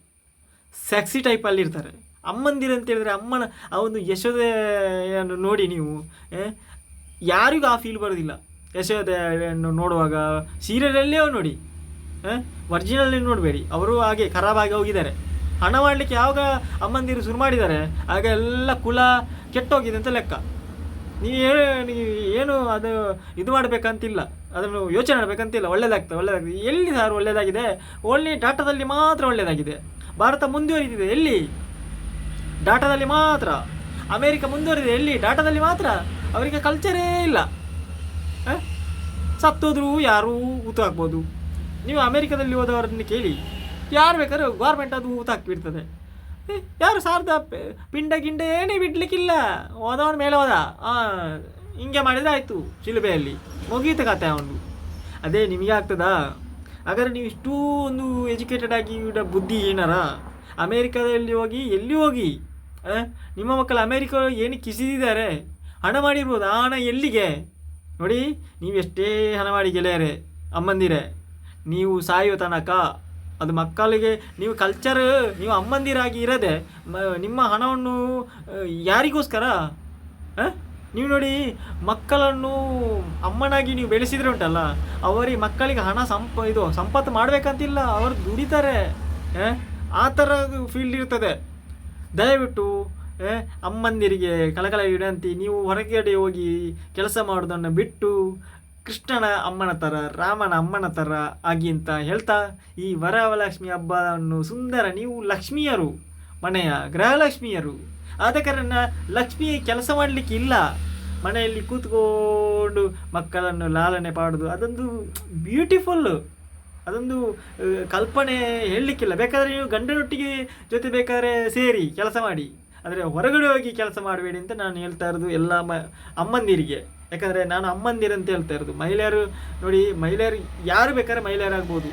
S1: ಸೆಕ್ಸಿ ಟೈಪಲ್ಲಿ ಇರ್ತಾರೆ. ಅಮ್ಮಂದಿರ ಅಂತ ಹೇಳಿದ್ರೆ ಅಮ್ಮನ ಆ ಒಂದು ಯಶೋದೆಯನ್ನು ನೋಡಿ ನೀವು, ಯಾರಿಗೂ ಆ ಫೀಲ್ ಬರೋದಿಲ್ಲ. ಯಶೋದೆಯನ್ನು ನೋಡುವಾಗ ಸೀರಿಯಲಲ್ಲೇ ನೋಡಿ, ಒರಿಜಿನಲ್ಲಿ ನೋಡಬೇಡಿ. ಅವರು ಹಾಗೆ ಖರಾಬಾಗಿ ಹೋಗಿದ್ದಾರೆ. ಹಣ ಮಾಡಲಿಕ್ಕೆ ಯಾವಾಗ ಅಮ್ಮಂದಿರು ಶುರು ಮಾಡಿದ್ದಾರೆ ಆಗ ಎಲ್ಲ ಕುಲ ಕೆಟ್ಟೋಗಿದೆ ಅಂತ ಲೆಕ್ಕ. ನೀವು ಏನು ಅದು ಇದು ಮಾಡಬೇಕಂತಿಲ್ಲ, ಅದನ್ನು ಯೋಚನೆ ಮಾಡಬೇಕಂತಿಲ್ಲ. ಒಳ್ಳೆಯದಾಗ್ತದೆ. ಎಲ್ಲಿ ಸಾರು ಒಳ್ಳೆಯದಾಗಿದೆ? ಓನ್ಲಿ ಡಾಟಾದಲ್ಲಿ ಮಾತ್ರ ಒಳ್ಳೆಯದಾಗಿದೆ. ಭಾರತ ಮುಂದುವರಿದಿದೆ ಎಲ್ಲಿ? ಡಾಟಾದಲ್ಲಿ ಮಾತ್ರ. ಅಮೇರಿಕ ಮುಂದುವರಿದೆ ಎಲ್ಲಿ? ಡಾಟಾದಲ್ಲಿ ಮಾತ್ರ. ಅವರಿಗೆ ಕಲ್ಚರೇ ಇಲ್ಲ. ಸತ್ತೋದ್ರೂ ಯಾರೂ ಊತ ಹಾಕ್ಬೋದು. ನೀವು ಅಮೇರಿಕದಲ್ಲಿ ಹೋದವರನ್ನು ಕೇಳಿ, ಯಾರು ಬೇಕಾದ್ರೂ ಗೌರ್ಮೆಂಟ್ ಅದು ಊತ ಹಾಕಿಬಿಡ್ತದೆ. ಯಾರು ಸಾರ್ದ ಪಿಂಡ ಗಿಂಡ ಏನೇ ಬಿಡ್ಲಿಕ್ಕಿಲ್ಲ. ಹೋದವನ ಮೇಲೆ ಹೋದ, ಹಿಂಗೆ ಮಾಡಿದರೆ ಆಯಿತು, ಶಿಲುಬೆಯಲ್ಲಿ ಮುಗೀತು ಕತೆ ಅವನು. ಅದೇ ನಿಮಗೆ ಆಗ್ತದಾ? ಹಾಗಾದರೆ ನೀವು ಇಷ್ಟೂ ಒಂದು ಎಜುಕೇಟೆಡ್ ಆಗಿ ಬುದ್ಧಿ ಏನಾರ ಅಮೇರಿಕಾದಲ್ಲಿ ಹೋಗಿ ಎಲ್ಲಿ ಹೋಗಿ ನಿಮ್ಮ ಮಕ್ಕಳು ಅಮೇರಿಕ ಏನಕ್ಕೆ ಕಿಸಿದಿದ್ದಾರೆ? ಹಣ ಮಾಡಿರ್ಬೋದು. ಆ ಹಣ ಎಲ್ಲಿಗೆ? ನೋಡಿ, ನೀವು ಎಷ್ಟೇ ಹಣ ಮಾಡಿ ಗೆಳೆಯರೆ, ಅಮ್ಮಂದಿರೇ, ನೀವು ಸಾಯುವ ತನಕ ಅದು ಮಕ್ಕಳಿಗೆ ನೀವು ಕಲ್ಚರ್, ನೀವು ಅಮ್ಮಂದಿರಾಗಿ ಇರದೆ ನಿಮ್ಮ ಹಣವನ್ನು ಯಾರಿಗೋಸ್ಕರ? ನೀವು ನೋಡಿ, ಮಕ್ಕಳನ್ನು ಅಮ್ಮನಾಗಿ ನೀವು ಬೆಳೆಸಿದ್ರೆ ಉಂಟಲ್ಲ, ಅವರಿಗೆ ಮಕ್ಕಳಿಗೆ ಹಣ ಸಂಪತ್ತು ಮಾಡಬೇಕಂತಿಲ್ಲ, ಅವರು ದುಡಿತಾರೆ. ಆ ಥರ ಫೀಲ್ಡ್ ಇರ್ತದೆ. ದಯವಿಟ್ಟು ಅಮ್ಮಂದಿರಿಗೆ ಕಳಕಳ ವಿನಂತಿ, ನೀವು ಹೊರಗಡೆ ಹೋಗಿ ಕೆಲಸ ಮಾಡೋದನ್ನು ಬಿಟ್ಟು ಕೃಷ್ಣನ ಅಮ್ಮನ ಥರ, ರಾಮನ ಅಮ್ಮನ ಥರ ಆಗಿ ಅಂತ ಹೇಳ್ತಾ, ಈ ವರಮಹಾಲಕ್ಷ್ಮಿ ಹಬ್ಬವನ್ನು ಸುಂದರ, ನೀವು ಲಕ್ಷ್ಮಿಯರು, ಮನೆಯ ಗೃಹಲಕ್ಷ್ಮಿಯರು. ಆದ ಕಾರಣ ಲಕ್ಷ್ಮಿ ಕೆಲಸ ಮಾಡಲಿಕ್ಕೆ ಇಲ್ಲ, ಮನೆಯಲ್ಲಿ ಕೂತ್ಕೊಂಡು ಮಕ್ಕಳನ್ನು ಲಾಲನೆ ಮಾಡೋದು ಅದೊಂದು ಬ್ಯೂಟಿಫುಲ್, ಅದೊಂದು ಕಲ್ಪನೆ ಹೇಳಲಿಕ್ಕಿಲ್ಲ. ಬೇಕಾದರೆ ನೀವು ಗಂಡನೊಟ್ಟಿಗೆ ಜೊತೆ ಬೇಕಾದ್ರೆ ಸೇರಿ ಕೆಲಸ ಮಾಡಿ, ಆದರೆ ಹೊರಗಡೆ ಹೋಗಿ ಕೆಲಸ ಮಾಡಬೇಡಿ ಅಂತ ನಾನು ಹೇಳ್ತಾ ಇರೋದು ಎಲ್ಲ ಅಮ್ಮಂದಿರಿಗೆ. ಯಾಕಂದರೆ ನಾನು ಅಮ್ಮಂದಿರಂತ ಹೇಳ್ತಾ ಇರೋದು. ಮಹಿಳೆಯರು ನೋಡಿ, ಮಹಿಳೆಯರು ಯಾರು ಬೇಕಾದ್ರೆ ಮಹಿಳೆಯರಾಗ್ಬೋದು,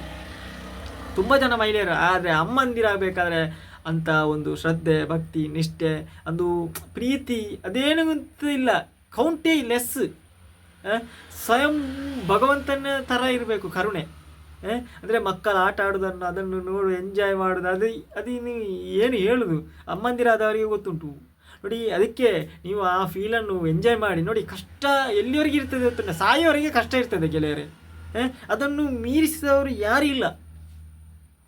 S1: ತುಂಬ ಜನ ಮಹಿಳೆಯರು. ಆದರೆ ಅಮ್ಮಂದಿರಾಗಬೇಕಾದ್ರೆ ಅಂಥ ಒಂದು ಶ್ರದ್ಧೆ, ಭಕ್ತಿ, ನಿಷ್ಠೆ, ಒಂದು ಪ್ರೀತಿ ಅದೇನು ಇಲ್ಲ, ಕೌಂಟೇ ಲೆಸ್. ಸ್ವಯಂ ಭಗವಂತನ ಥರ ಇರಬೇಕು ಕರುಣೆ. ಅಂದರೆ ಮಕ್ಕಳು ಆಟ ಆಡೋದನ್ನು ಅದನ್ನು ನೋಡು ಎಂಜಾಯ್ ಮಾಡೋದು, ಅದು ಏನು ಹೇಳೋದು, ಅಮ್ಮಂದಿರಾದವರಿಗೆ ಗೊತ್ತುಂಟು ನೋಡಿ. ಅದಕ್ಕೆ ನೀವು ಆ ಫೀಲನ್ನು ಎಂಜಾಯ್ ಮಾಡಿ ನೋಡಿ. ಕಷ್ಟ ಎಲ್ಲಿವರೆಗೆ ಇರ್ತದೆ ಗೊತ್ತುಂಟ, ಸಾಯೋವರೆಗೆ ಕಷ್ಟ ಇರ್ತದೆ ಗೆಳೆಯರೆ. ಅದನ್ನು ಮೀರಿಸಿದವರು ಯಾರೂ ಇಲ್ಲ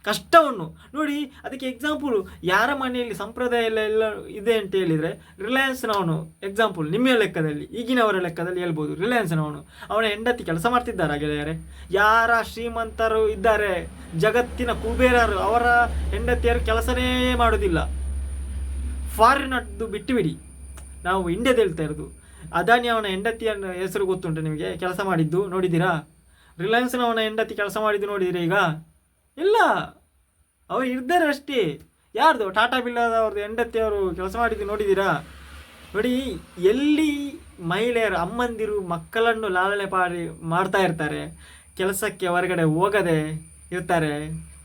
S1: ಕಷ್ಟವನ್ನು ನೋಡಿ. ಅದಕ್ಕೆ ಎಕ್ಸಾಂಪಲು ಯಾರ ಮನೆಯಲ್ಲಿ ಸಂಪ್ರದಾಯ ಎಲ್ಲ ಇದೆ ಅಂತ ಹೇಳಿದರೆ ರಿಲಯನ್ಸ್ನವನು ಎಕ್ಸಾಂಪಲ್. ನಿಮ್ಮ ಲೆಕ್ಕದಲ್ಲಿ, ಈಗಿನವರ ಲೆಕ್ಕದಲ್ಲಿ ಹೇಳ್ಬೋದು, ರಿಲಯನ್ಸ್ನವನು ಅವನ ಹೆಂಡತಿ ಕೆಲಸ ಮಾಡ್ತಿದ್ದಾರೆ ಗೆಳೆಯರೆ. ಯಾರ ಶ್ರೀಮಂತರು ಇದ್ದಾರೆ, ಜಗತ್ತಿನ ಕುಬೇರರು, ಅವರ ಹೆಂಡತಿಯರು ಕೆಲಸನೇ ಮಾಡೋದಿಲ್ಲ. ಫಾರಿನದ್ದು ಬಿಟ್ಟು ಬಿಡಿ, ನಾವು ಇಂಡಿಯಾದ ಹೇಳ್ತಾ ಇರೋದು. ಅದಾನಿ ಅವನ ಹೆಂಡತಿಯನ್ನು ಹೆಸರು ಗೊತ್ತುಂಟು ನಿಮಗೆ, ಕೆಲಸ ಮಾಡಿದ್ದು ನೋಡಿದ್ದೀರಾ? ರಿಲಯನ್ಸ್ನವನ ಹೆಂಡತಿ ಕೆಲಸ ಮಾಡಿದ್ದು ನೋಡಿದ್ದೀರಾ? ಈಗ ಇಲ್ಲ, ಅವರು ಇದ್ದಾರೆ ಅಷ್ಟೇ. ಯಾರ್ದು ಟಾಟಾ ಬಿರ್ಲಾದವ್ರದ್ದು ಹೆಂಡತಿಯವರು ಕೆಲಸ ಮಾಡಿದ್ದು ನೋಡಿದ್ದೀರಾ? ನೋಡಿ, ಎಲ್ಲಿ ಮಹಿಳೆಯರು ಅಮ್ಮಂದಿರು ಮಕ್ಕಳನ್ನು ಲಾಲನೆ ಮಾಡ್ತಾ ಇರ್ತಾರೆ, ಕೆಲಸಕ್ಕೆ ಹೊರಗಡೆ ಹೋಗದೆ ಇರ್ತಾರೆ,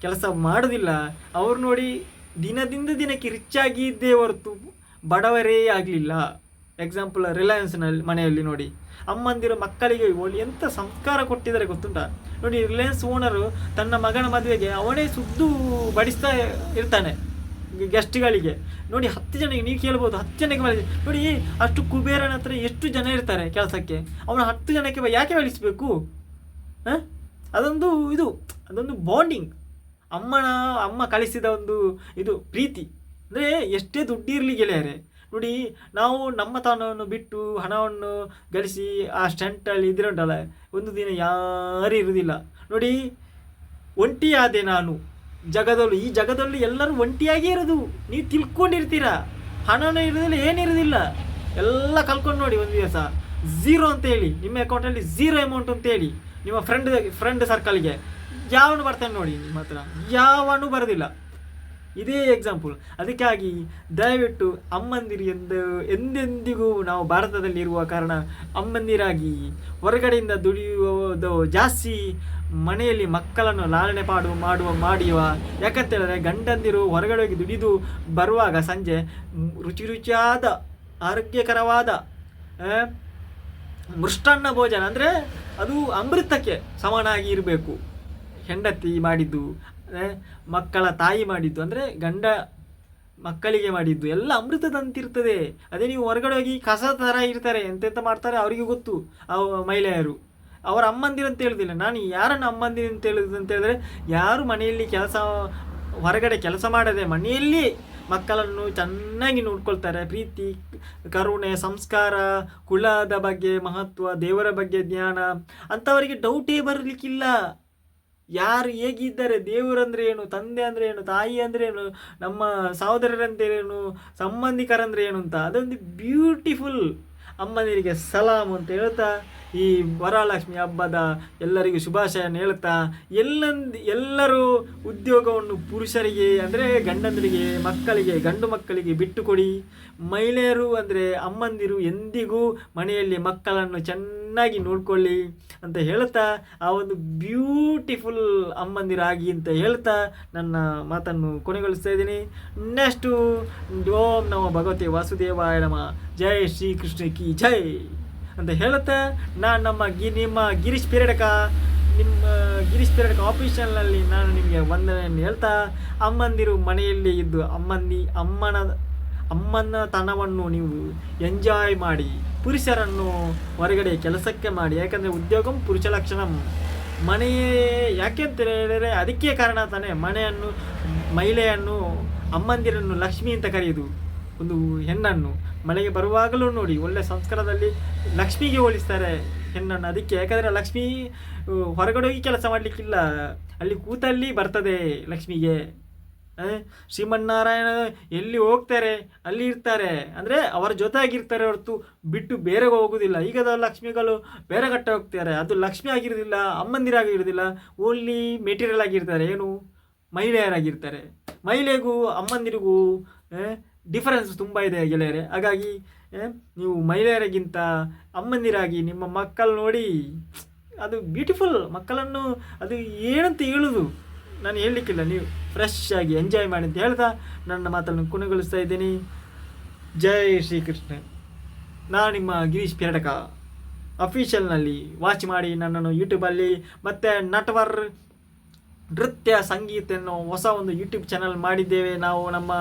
S1: ಕೆಲಸ ಮಾಡೋದಿಲ್ಲ, ಅವ್ರು ನೋಡಿ ದಿನದಿಂದ ದಿನಕ್ಕೆ ರಿಚ್ ಆಗಿದ್ದೇ ಹೊರತು ಬಡವರೇ ಆಗಲಿಲ್ಲ. ಎಕ್ಸಾಂಪಲ್ ರಿಲಯನ್ಸ್ನಲ್ಲಿ ಮನೆಯಲ್ಲಿ ನೋಡಿ, ಅಮ್ಮಂದಿರು ಮಕ್ಕಳಿಗೆ ಎಂಥ ಸಂಸ್ಕಾರ ಕೊಟ್ಟಿದ್ದಾರೆ ಗೊತ್ತುಂಟಾ? ನೋಡಿ, ರಿಲಯನ್ಸ್ ಓನರು ತನ್ನ ಮಗನ ಮದುವೆಗೆ ಅವನೇ ಸುದ್ದು ಬಡಿಸ್ತಾ ಇರ್ತಾನೆ ಗೆಸ್ಟ್ಗಳಿಗೆ. ನೋಡಿ, 10 ಜನಕ್ಕೆ ನೀವು ಕೇಳ್ಬೋದು, 10 ಜನಕ್ಕೆ ಬಡಿಸಿ ನೋಡಿ. ಅಷ್ಟು ಕುಬೇರನ ಹತ್ರ ಎಷ್ಟು ಜನ ಇರ್ತಾರೆ ಕೆಲಸಕ್ಕೆ, ಅವನ 10 ಜನಕ್ಕೆ ಯಾಕೆ ಬಡಿಸಬೇಕು? ಅದೊಂದು ಬಾಂಡಿಂಗ್, ಅಮ್ಮ ಕಳಿಸಿದ ಒಂದು ಇದು ಪ್ರೀತಿ. ಅಂದರೆ ಎಷ್ಟೇ ದುಡ್ಡಿರಲಿ ಗೆಳೆಯರೆ, ನೋಡಿ ನಾವು ನಮ್ಮ ತಾಣವನ್ನು ಬಿಟ್ಟು ಹಣವನ್ನು ಗಳಿಸಿ ಆ ಸ್ಟಂಟಲ್ಲಿ ಇದ್ರುಂಟಲ್ಲ, ಒಂದು ದಿನ ಯಾರೂ ಇರುವುದಿಲ್ಲ ನೋಡಿ. ಒಂಟಿಯಾದೆ ನಾನು ಈ ಜಗದಲ್ಲಿ ಎಲ್ಲರೂ ಒಂಟಿಯಾಗಿ ಇರೋದು, ನೀವು ತಿಳ್ಕೊಂಡಿರ್ತೀರ. ಹಣನೂ ಇರೋದಿಲ್ಲ, ಏನಿರೋದಿಲ್ಲ, ಎಲ್ಲ ಕಲ್ಕೊಂಡು ನೋಡಿ. ಒಂದು ದಿವಸ 0 ಅಂತ ಹೇಳಿ, ನಿಮ್ಮ ಅಕೌಂಟಲ್ಲಿ 0 ಅಮೌಂಟ್ ಅಂತ ಹೇಳಿ ನಿಮ್ಮ ಫ್ರೆಂಡ್ ಸರ್ಕಲ್ಗೆ ಯಾವನು ಬರ್ತಾನೆ ನೋಡಿ, ನಿಮ್ಮ ಹತ್ರ ಯಾವನು ಬರೋದಿಲ್ಲ. ಇದೇ ಎಕ್ಸಾಂಪಲ್. ಅದಕ್ಕಾಗಿ ದಯವಿಟ್ಟು ಅಮ್ಮಂದಿರು ಎಂದೆಂದಿಗೂ ನಾವು ಭಾರತದಲ್ಲಿ ಇರುವ ಕಾರಣ ಅಮ್ಮಂದಿರಾಗಿ ಹೊರಗಡೆಯಿಂದ ದುಡಿಯುವುದು ಜಾಸ್ತಿ, ಮನೆಯಲ್ಲಿ ಮಕ್ಕಳನ್ನು ಲಾಲನೆ ಮಾಡುವ ಯಾಕಂತ ಹೇಳಿದ್ರೆ ಗಂಡಂದಿರು ಹೊರಗಡೆ ಹೋಗಿ ದುಡಿದು ಬರುವಾಗ ಸಂಜೆ ರುಚಿಯಾದ ಆರೋಗ್ಯಕರವಾದ ಮೃಷ್ಟಾನ್ನ ಭೋಜನ, ಅಂದರೆ ಅದು ಅಮೃತಕ್ಕೆ ಸಮನಾಗಿ ಇರಬೇಕು. ಹೆಂಡತಿ ಮಾಡಿದ್ದು, ಮಕ್ಕಳ ತಾಯಿ ಮಾಡಿದ್ದು, ಅಂದರೆ ಗಂಡ ಮಕ್ಕಳಿಗೆ ಮಾಡಿದ್ದು ಎಲ್ಲ ಅಮೃತದಂತಿರ್ತದೆ. ಅದೇ ನೀವು ಹೊರಗಡೆ ಹೋಗಿ ಕಸ ಥರ ಇರ್ತಾರೆ, ಎಂತೆಂತ ಮಾಡ್ತಾರೆ ಅವರಿಗೆ ಗೊತ್ತು. ಮಹಿಳೆಯರು ಅವರ ಅಮ್ಮಂದಿರು ಅಂತ ಹೇಳೋದಿಲ್ಲ. ನಾನು ಯಾರನ್ನು ಅಮ್ಮಂದಿರು ಅಂತ ಹೇಳೋದು ಅಂತ ಹೇಳಿದ್ರೆ, ಯಾರು ಮನೆಯಲ್ಲಿ ಹೊರಗಡೆ ಕೆಲಸ ಮಾಡದೆ ಮನೆಯಲ್ಲಿ ಮಕ್ಕಳನ್ನು ಚೆನ್ನಾಗಿ ನೋಡ್ಕೊಳ್ತಾರೆ, ಪ್ರೀತಿ, ಕರುಣೆ, ಸಂಸ್ಕಾರ, ಕುಲದ ಬಗ್ಗೆ ಮಹತ್ವ, ದೇವರ ಬಗ್ಗೆ ಜ್ಞಾನ, ಅಂಥವರಿಗೆ ಡೌಟೇ ಬರಲಿಕ್ಕಿಲ್ಲ. ಯಾರು ಹೇಗಿದ್ದಾರೆ, ದೇವರಂದ್ರೆ ಏನು, ತಂದೆ ಅಂದರೆ ಏನು, ತಾಯಿ ಅಂದರೆ ಏನು, ನಮ್ಮ ಸಹೋದರರಂತೇನು, ಸಂಬಂಧಿಕರಂದ್ರೆ ಏನು ಅಂತ, ಅದೊಂದು ಬ್ಯೂಟಿಫುಲ್. ಅಮ್ಮನಿಗೆ ಸಲಾಮ್ ಅಂತ ಹೇಳ್ತಾ, ಈ ವರಲಕ್ಷ್ಮಿ ಹಬ್ಬದ ಎಲ್ಲರಿಗೂ ಶುಭಾಶಯನ ಹೇಳ್ತಾ, ಎಲ್ಲರೂ ಉದ್ಯೋಗವನ್ನು ಪುರುಷರಿಗೆ ಅಂದರೆ ಗಂಡಂದರಿಗೆ, ಮಕ್ಕಳಿಗೆ, ಗಂಡು ಮಕ್ಕಳಿಗೆ ಬಿಟ್ಟುಕೊಡಿ. ಮಹಿಳೆಯರು ಅಂದರೆ ಅಮ್ಮಂದಿರು ಎಂದಿಗೂ ಮನೆಯಲ್ಲಿ ಮಕ್ಕಳನ್ನು ಚೆನ್ನಾಗಿ ನೋಡ್ಕೊಳ್ಳಿ ಅಂತ ಹೇಳ್ತಾ, ಆ ಒಂದು ಬ್ಯೂಟಿಫುಲ್ ಅಮ್ಮಂದಿರಾಗಿ ಅಂತ ಹೇಳ್ತಾ ನನ್ನ ಮಾತನ್ನು ಕೊನೆಗೊಳಿಸ್ತಾ ಇದ್ದೀನಿ. ನೆಕ್ಸ್ಟು ಓಂ ನಮೋ ಭಗವತೆ ವಾಸುದೇವಾಯ ನಮಃ, ಜೈ ಶ್ರೀ ಕೃಷ್ಣ ಕಿ ಜೈ ಅಂತ ಹೇಳುತ್ತಾ, ನಾನು ನಿಮ್ಮ ಗಿರೀಶ್ ಪೇರಡಕ ಆಫೀಷಿಯಲ್ನಲ್ಲಿ ನಾನು ನಿಮಗೆ ವಂದನೆಯನ್ನು ಹೇಳ್ತಾ, ಅಮ್ಮಂದಿರು ಮನೆಯಲ್ಲಿ ಇದ್ದು ಅಮ್ಮನ ತನವನ್ನು ನೀವು ಎಂಜಾಯ್ ಮಾಡಿ, ಪುರುಷರನ್ನು ಹೊರಗಡೆ ಕೆಲಸಕ್ಕೆ ಮಾಡಿ. ಯಾಕಂದರೆ ಉದ್ಯೋಗಂ ಪುರುಷ ಲಕ್ಷಣಂ. ಮನೆಯೇ ಯಾಕೆ ಅಂತ ಹೇಳಿದರೆ ಅದಕ್ಕೆ ಕಾರಣ ತಾನೇ ಮಹಿಳೆಯನ್ನು ಅಮ್ಮಂದಿರನ್ನು ಲಕ್ಷ್ಮಿ ಅಂತ ಕರೆಯೋದು. ಒಂದು ಹೆಣ್ಣನ್ನು ಮನೆಗೆ ಬರುವಾಗಲೂ ನೋಡಿ ಒಳ್ಳೆ ಸಂಸ್ಕಾರದಲ್ಲಿ ಲಕ್ಷ್ಮಿಗೆ ಹೋಲಿಸ್ತಾರೆ ಹೆಣ್ಣನ್ನು. ಅದಕ್ಕೆ ಯಾಕಂದರೆ ಲಕ್ಷ್ಮಿ ಹೊರಗಡೆ ಹೋಗಿ ಕೆಲಸ ಮಾಡಲಿಕ್ಕಿಲ್ಲ, ಅಲ್ಲಿ ಕೂತಲ್ಲಿ ಬರ್ತದೆ ಲಕ್ಷ್ಮಿಗೆ. ಶ್ರೀಮನ್ನಾರಾಯಣ ಎಲ್ಲಿ ಹೋಗ್ತಾರೆ ಅಲ್ಲಿ ಇರ್ತಾರೆ, ಅಂದರೆ ಅವರ ಜೊತೆಯಾಗಿರ್ತಾರೆ ಹೊರತು ಬಿಟ್ಟು ಬೇರೆ ಹೋಗೋದಿಲ್ಲ. ಈಗದ ಲಕ್ಷ್ಮಿಗಳು ಬೇರೆ ಕಟ್ಟ ಹೋಗ್ತಾರೆ, ಅದು ಲಕ್ಷ್ಮಿ ಆಗಿರೋದಿಲ್ಲ, ಅಮ್ಮಂದಿರಾಗಿರೋದಿಲ್ಲ, ಓನ್ಲಿ ಮೆಟೀರಿಯಲ್ ಆಗಿರ್ತಾರೆ. ಏನು, ಮಹಿಳೆಯರಾಗಿರ್ತಾರೆ. ಮಹಿಳೆಗೂ ಅಮ್ಮಂದಿರಿಗೂ ಡಿಫರೆನ್ಸ್ ತುಂಬ ಇದೆ ಗೆಳೆಯರೆ. ಹಾಗಾಗಿ ನೀವು ಮಹಿಳೆಯರಿಗಿಂತ ಅಮ್ಮಂದಿರಾಗಿ ನಿಮ್ಮ ಮಕ್ಕಳು ನೋಡಿ, ಅದು ಬ್ಯೂಟಿಫುಲ್. ಮಕ್ಕಳನ್ನು ಅದು ಏನಂತ ಹೇಳೋದು ನಾನು ಹೇಳಲಿಕ್ಕಿಲ್ಲ, ನೀವು ಫ್ರೆಶ್ ಆಗಿ ಎಂಜಾಯ್ ಮಾಡಿ ಅಂತ ಹೇಳ್ತಾ ನನ್ನ ಮಾತನ್ನು ಕೊನೆಗೊಳಿಸ್ತಾ ಇದ್ದೀನಿ. ಜೈ ಶ್ರೀಕೃಷ್ಣ. ನಾನು ನಿಮ್ಮ ಗಿರೀಶ್ ಪೇರಡಕ ಅಫಿಷಿಯಲ್ನಲ್ಲಿ ವಾಚ್ ಮಾಡಿ ನನ್ನನ್ನು ಯೂಟ್ಯೂಬಲ್ಲಿ. ಮತ್ತು ನಟವರ್ ನೃತ್ಯ ಸಂಗೀತ ಅನ್ನೋ ಹೊಸ ಒಂದು ಯೂಟ್ಯೂಬ್ ಚಾನಲ್ ಮಾಡಿದ್ದೇವೆ ನಾವು ನಮ್ಮ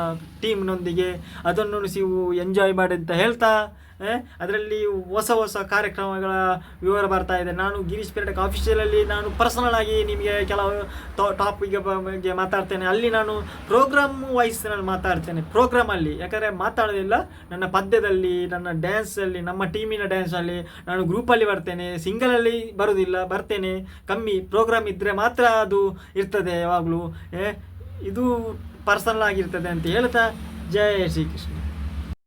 S1: ಟೀಮ್ನೊಂದಿಗೆ. ಅದನ್ನು ನೀವು ಎಂಜಾಯ್ ಮಾಡಿ ಅಂತ ಹೇಳ್ತಾ, ಅದರಲ್ಲಿ ಹೊಸ ಕಾರ್ಯಕ್ರಮಗಳ ವಿವರ ಬರ್ತಾ ಇದೆ. ನಾನು ಗಿರೀಶ್ ಪೆರ್ಡಕ್ ಆಫೀಷಿಯಲಲ್ಲಿ ನಾನು ಪರ್ಸನಲ್ ಆಗಿ ನಿಮಗೆ ಕೆಲವು ಟಾಪಿಕ್ ಬಗ್ಗೆ ಮಾತಾಡ್ತೇನೆ. ಅಲ್ಲಿ ನಾನು ಪ್ರೋಗ್ರಾಮ್ ವಾಯ್ಸ್ನಲ್ಲಿ ಮಾತಾಡ್ತೇನೆ, ಪ್ರೋಗ್ರಾಮಲ್ಲಿ. ಯಾಕಂದರೆ ಮಾತಾಡೋದಿಲ್ಲ ನನ್ನ ಪದ್ಯದಲ್ಲಿ, ನನ್ನ ಡ್ಯಾನ್ಸಲ್ಲಿ, ನಮ್ಮ ಟೀಮಿನ ಡ್ಯಾನ್ಸಲ್ಲಿ. ನಾನು ಗ್ರೂಪಲ್ಲಿ ಬರ್ತೇನೆ, ಸಿಂಗಲಲ್ಲಿ ಬರೋದಿಲ್ಲ, ಬರ್ತೇನೆ ಕಮ್ಮಿ. ಪ್ರೋಗ್ರಾಮ್ ಇದ್ದರೆ ಮಾತ್ರ ಅದು ಇರ್ತದೆ ಯಾವಾಗಲೂ. ಇದು ಪರ್ಸನಲ್ ಆಗಿರ್ತದೆ ಅಂತ ಹೇಳ್ತಾ, ಜಯ ಶ್ರೀಕೃಷ್ಣ.